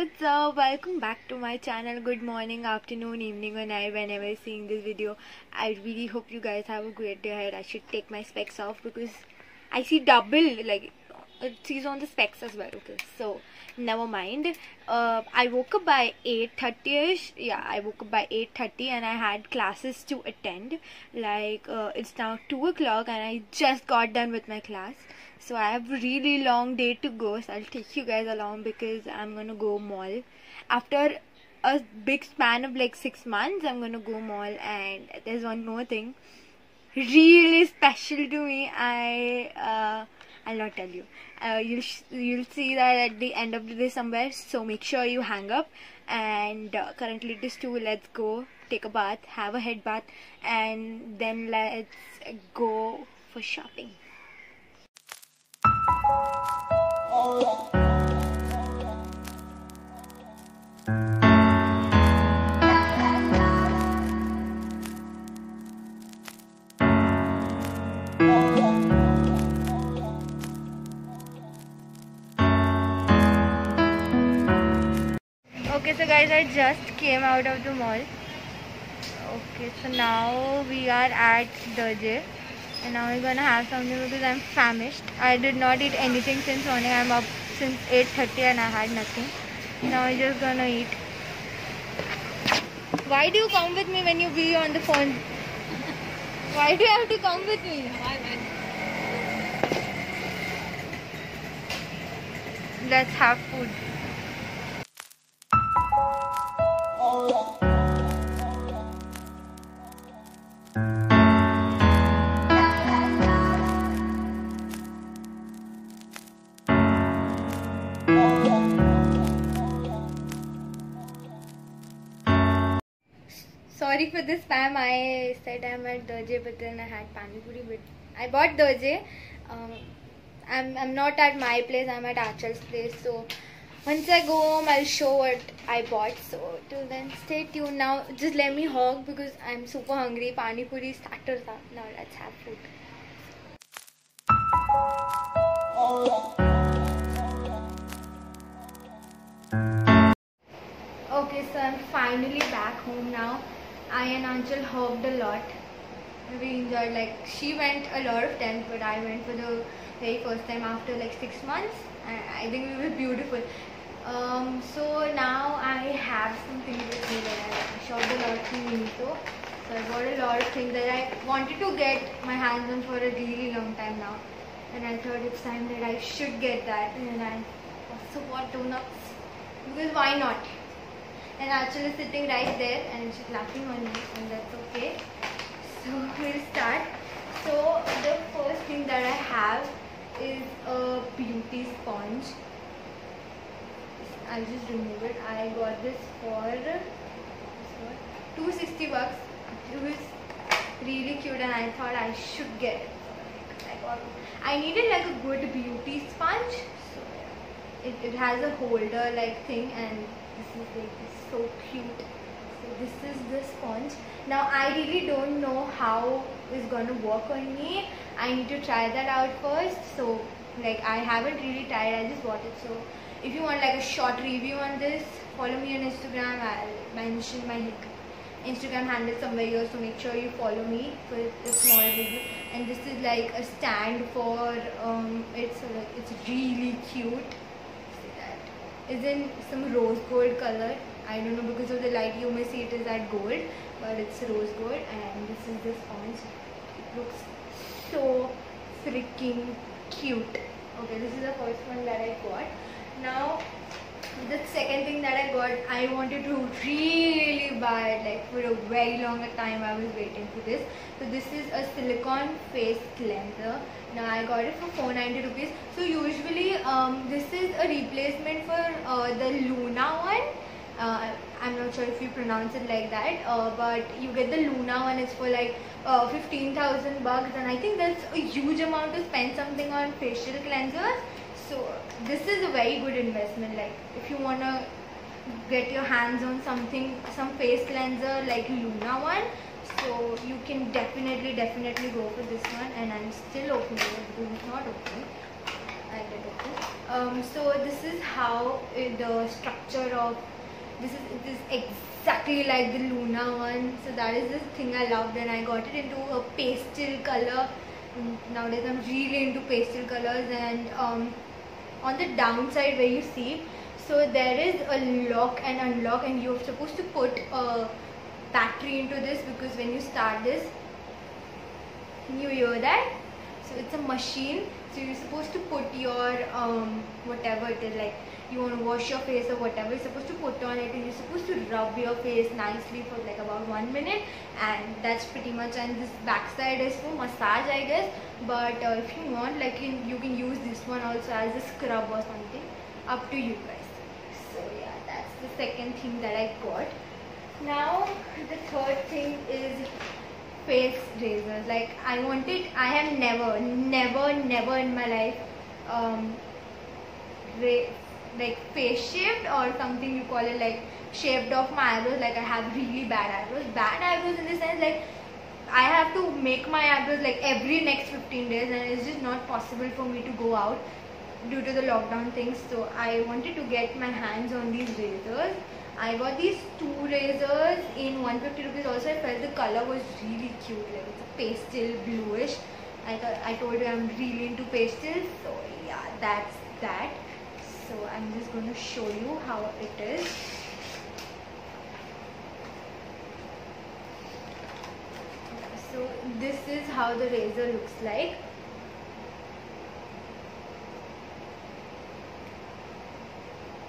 what's up? Welcome back to my channel. Good morning, afternoon, evening or night whenever you're seeing this video. I really hope you guys have a great day ahead. I should take my specs off because I see double, like it sees on the specs as well. Okay, so never mind. I woke up by 8:30ish. Yeah, I woke up by 8:30 and I had classes to attend. It's now 2 o'clock and I just got done with my class. So I have a really long day to go, so I'll take you guys along because I'm gonna go mall. After a big span of like 6 months, I'm gonna go mall. And there's one more thing really special to me. I'll not tell you. You'll see that at the end of the day somewhere. So make sure you hang up. And currently it is 2. Let's go take a bath, have a head bath, and then let's go for shopping. Okay, so guys, I just came out of the mall. Okay, so now we are at Doje. And now we're gonna have something because I'm famished. I did not eat anything since morning. I'm up since 8:30 and I had nothing. Now we're just gonna eat. Why do you come with me when you be on the phone? Why do you have to come with me? Let's have food. Sorry for the spam. I said I'm at Doje, but then I had pani puri. But I bought Doje. I'm not at my place. I'm at Achal's place. So once I go home, I'll show what I bought. So till then, stay tuned. Now just let me hog because I'm super hungry. Pani puri starters up. Now let's have food. Okay, so I'm finally back home now. I and Anchal hogged a lot. We enjoyed, like, she went a lot of times, but I went for the very first time after like 6 months. And I think it was beautiful. So now I have some things with me that I shopped a lot from Miniso. So I bought a lot of things that I wanted to get my hands on for a really long time now. And I thought it's time that I should get that. And I also bought donuts because why not? And Achal is sitting right there and she's laughing on me, and that's okay. So we'll start. So the first thing that I have is a beauty sponge. I'll just remove it. I got this for 260 bucks. It was really cute and I thought I should get it. So I needed like a good beauty sponge. So it has a holder like thing, and this is like so cute. So this is the sponge. Now I really don't know how it's gonna work on me. I need to try that out first. So like I haven't really tried, I just bought it. So if you want like a short review on this, follow me on Instagram. I'll mention my Instagram handle somewhere here, so make sure you follow me for a small review. And this is like a stand for it's really cute. Is in some rose gold color. I don't know, because of the light you may see it is at gold, but it's rose gold. And this is the sponge. It looks so freaking cute. Okay, this is the first one that I got. Now the second thing that I got, I wanted to really buy it, like for a very long time I was waiting for this. So this is a silicone face cleanser. Now I got it for 490 rupees. So usually this is a replacement for the Luna one. I'm not sure if you pronounce it like that, but you get the Luna one. It's for like 15,000 bucks, and I think that's a huge amount to spend something on facial cleansers. So this is a very good investment. Like if you wanna get your hands on something, some face cleanser like Luna one, so you can definitely go for this one. And I'm still opening it because it's not open. I did open. So this is how the structure of this is. It is exactly like the Luna one. So that is the thing I loved, and I got it into a pastel color. Nowadays I'm really into pastel colors, and on the downside where you see, so there is a lock and unlock, and you're supposed to put a battery into this, because when you start this, you hear that? So it's a machine, so you're supposed to put your whatever it is, like you want to wash your face or whatever, you're supposed to put on it, and you're supposed to rub your face nicely for like about 1 minute, and that's pretty much. And this backside is for massage, I guess, but if you want, like you can use this one also as a scrub or something, up to you guys. So yeah, that's the second thing that I got. Now the third thing is face razors. Like I have never in my life like face shaved or something you call it, like shaved off my eyebrows. Like I have really bad eyebrows in the sense like I have to make my eyebrows like every next 15 days, and it's just not possible for me to go out due to the lockdown things. So I wanted to get my hands on these razors. I got these 2 razors in 150 rupees. Also, I felt the color was really cute. Like it's a pastel bluish. I told you I'm really into pastels. So yeah, that's that. So I'm just going to show you how it is. So this is how the razor looks like.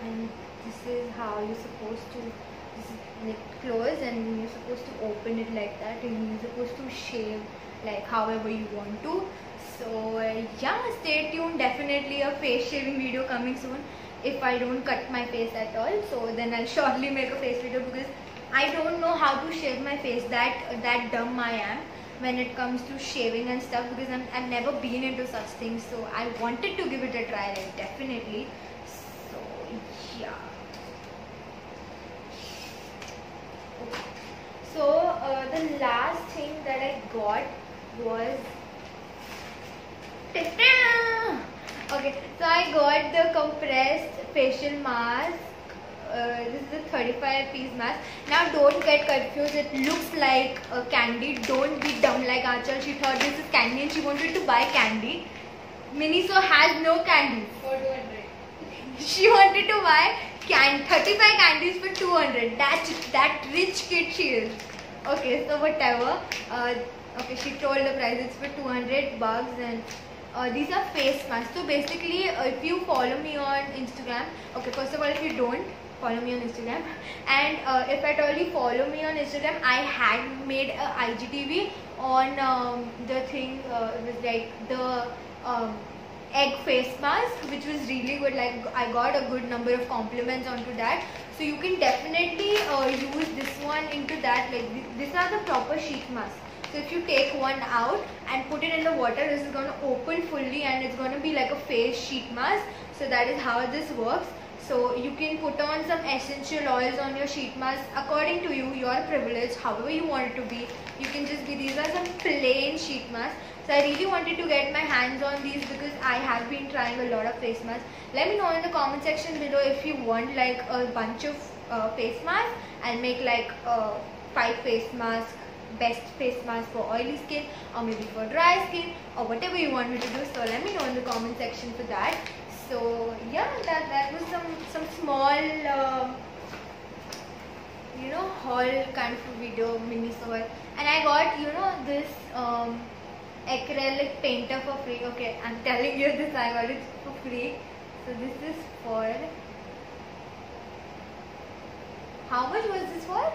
And this is how you're supposed to, this is like close, and you're supposed to open it like that, and you're supposed to shave like however you want to. So yeah, stay tuned. Definitely a face shaving video coming soon if I don't cut my face at all. So then I'll shortly make a face video, because I don't know how to shave my face. That dumb I am when it comes to shaving and stuff, because I've never been into such things. So I wanted to give it a try, like definitely. So yeah. So the last thing that I got was okay. So I got the compressed facial mask. This is a 35-piece mask. Now don't get confused. It looks like candy. Don't be dumb like Aanchal. She thought this is candy and she wanted to buy candy. Miniso has no candy. For 200. She wanted to buy 35 candies for 200. That rich kid she is. Okay, so whatever. Okay, she told the price. It's for 200 bucks, and these are face masks. So basically, if you follow me on Instagram, okay, first of all, if you don't follow me on Instagram, and if at all you follow me on Instagram, I had made a IGTV on the thing. It was like the egg face mask, which was really good. Like I got a good number of compliments onto that. So you can definitely use this one into that. Like these are the proper sheet masks. So if you take one out and put it in the water, this is going to open fully and it's going to be like a face sheet mask. So that is how this works. So you can put on some essential oils on your sheet mask according to you, your privilege, however you want it to be. You can just be, these are some plain sheet masks. So I really wanted to get my hands on these because I have been trying a lot of face masks. Let me know in the comment section below if you want like a bunch of face masks. I'll make like 5 face masks, best face mask for oily skin or maybe for dry skin or whatever you want me to do. So let me know in the comment section for that. So yeah, that was some small you know, haul kind of video, mini haul. And I got, you know, this acrylic painter for free. Okay, I'm telling you this, I got it for free. So this is for, how much was this for?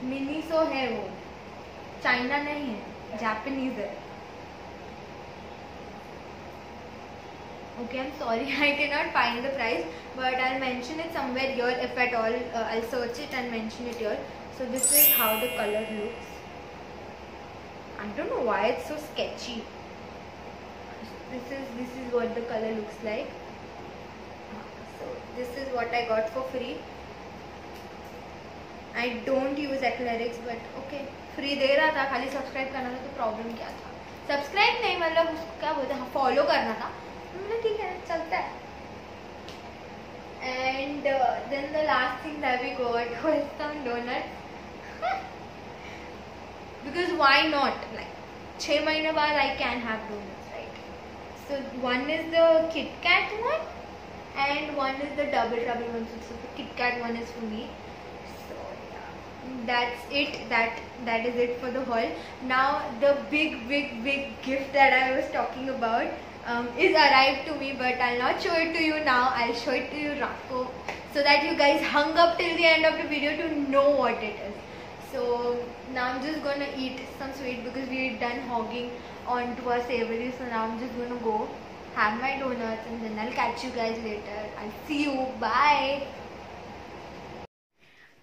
Miniso है वो, China नहीं है, Japanese है. Okay, I'm sorry, I cannot find the price, but I'll mention it somewhere here if at all. I'll search it and mention it here. So this is how the color looks. I don't know why it's so sketchy. This is what the color looks like. So this is what I got for free. I don't use acrylics, but okay, free दे रहा था, खाली subscribe करना था, तो problem क्या था? Subscribe नहीं, मतलब उसको क्या बोलते हैं, फॉलो करना था। मतलब ठीक है, चलता है। And then the last thing that we got was some donuts. Because why not? Like 6 महीने बाद I can have donuts, right? So one is the Kit Kat one, and one is the Double Trouble one. So the Kit Kat one is for me. So yeah, that's it. That is it for the haul. Now the big gift that I was talking about is arrived to me, but I'll not show it to you now. I'll show it to you Rako, so that you guys hung up till the end of the video to know what it is. So now I'm just gonna eat some sweet because we're done hogging onto our savory. So now I'm just gonna go have my donuts, and then I'll catch you guys later. I'll see you. Bye.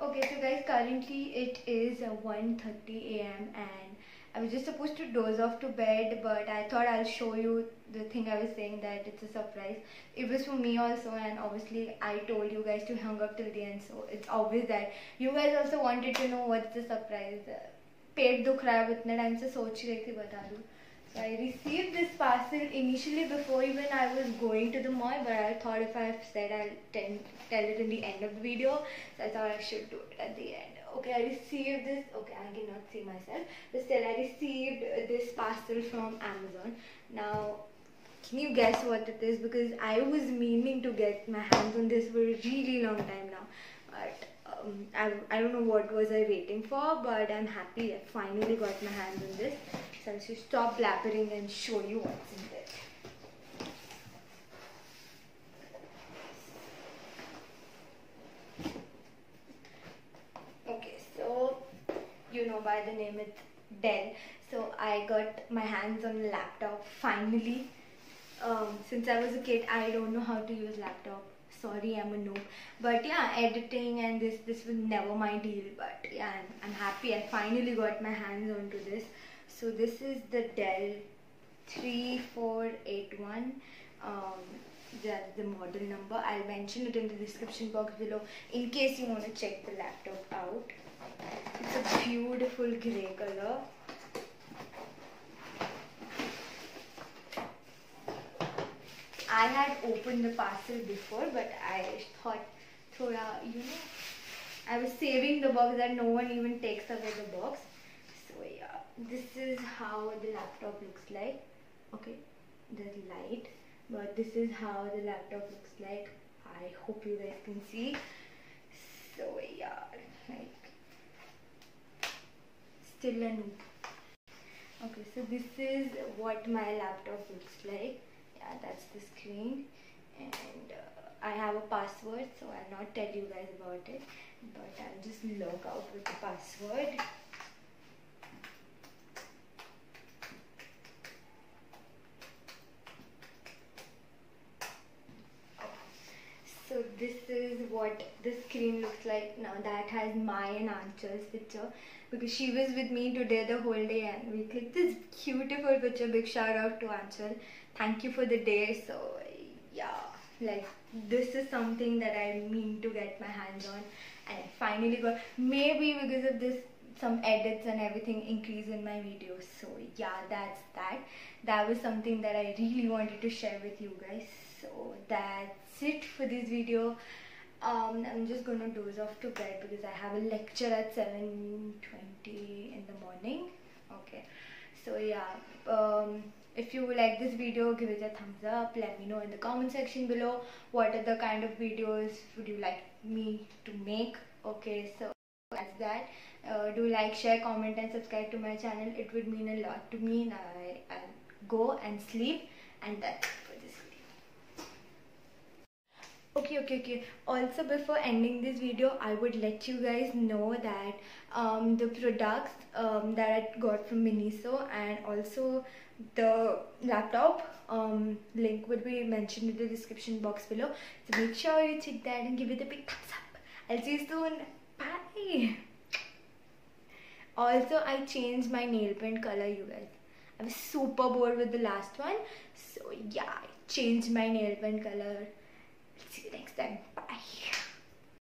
Okay, so guys, currently it is 1:30 a.m. and I was just supposed to doze off to bed, but I thought I'll show you the thing I was saying, that it's a surprise. It was for me also, and obviously I told you guys to hang up till the end, so it's obvious that you guys also wanted to know what's the surprise. पेट दुख रहा है, इतने time से सोच रही थी बता दूँ. So I received this parcel initially before even I was going to the mall, but I thought if I've said I'll tell it in the end of the video, so I thought I should do it at the end. Okay, I received this. Okay, I cannot see myself, but still I received this parcel from Amazon. Now, can you guess what it is? Because I was meaning to get my hands on this for a really long time now, but I don't know what was I waiting for, but I'm happy I finally got my hands on this. So I should stop blabbering and show you what's in there. Okay, so you know by the name it's Dell. So I got my hands on a laptop finally. Since I was a kid, I don't know how to use laptop. Sorry, I'm a noob. But yeah, editing and this was never my deal. But yeah, I'm happy I finally got my hands onto this. So this is the Dell 3481. That's the model number. I'll mention it in the description box below in case you want to check the laptop out. It's a beautiful grey color. I had opened the parcel before, but I thought, I was saving the box that no one even takes away the box. So yeah, this is how the laptop looks like. Okay, there's light, but this is how the laptop looks like. I hope you guys can see. So yeah, like still a noob. Okay, so this is what my laptop looks like. Yeah, that's the screen, and I have a password, so I'll not tell you guys about it, but I'll just log out with the password. So this is what the screen looks like now. That has my and Anchal's picture, because she was with me today the whole day and we clicked this beautiful picture. Big shout out to Anchal. Thank you for the day. So yeah, like this is something that I mean to get my hands on, and I finally got. Maybe because of this, some edits and everything increase in my videos. So yeah, that's that. That was something that I really wanted to share with you guys. So that's it for this video. I'm just gonna doze off to bed because I have a lecture at 7:20 in the morning. Okay, so yeah, if you like this video, give it a thumbs up. Let me know in the comment section below what other kind of videos would you like me to make. Okay, so that's that. Do like, share, comment and subscribe to my channel. It would mean a lot to me. Now I'll go and sleep, and that's it for this video. Okay. Also, before ending this video, I would let you guys know that the products that I got from Miniso and also the laptop link would be mentioned in the description box below. So make sure you check that and give it a big thumbs up. I'll see you soon. Bye. Also, I changed my nail paint color, you guys. I was super bored with the last one. So yeah, I changed my nail paint color. See you next time. Bye.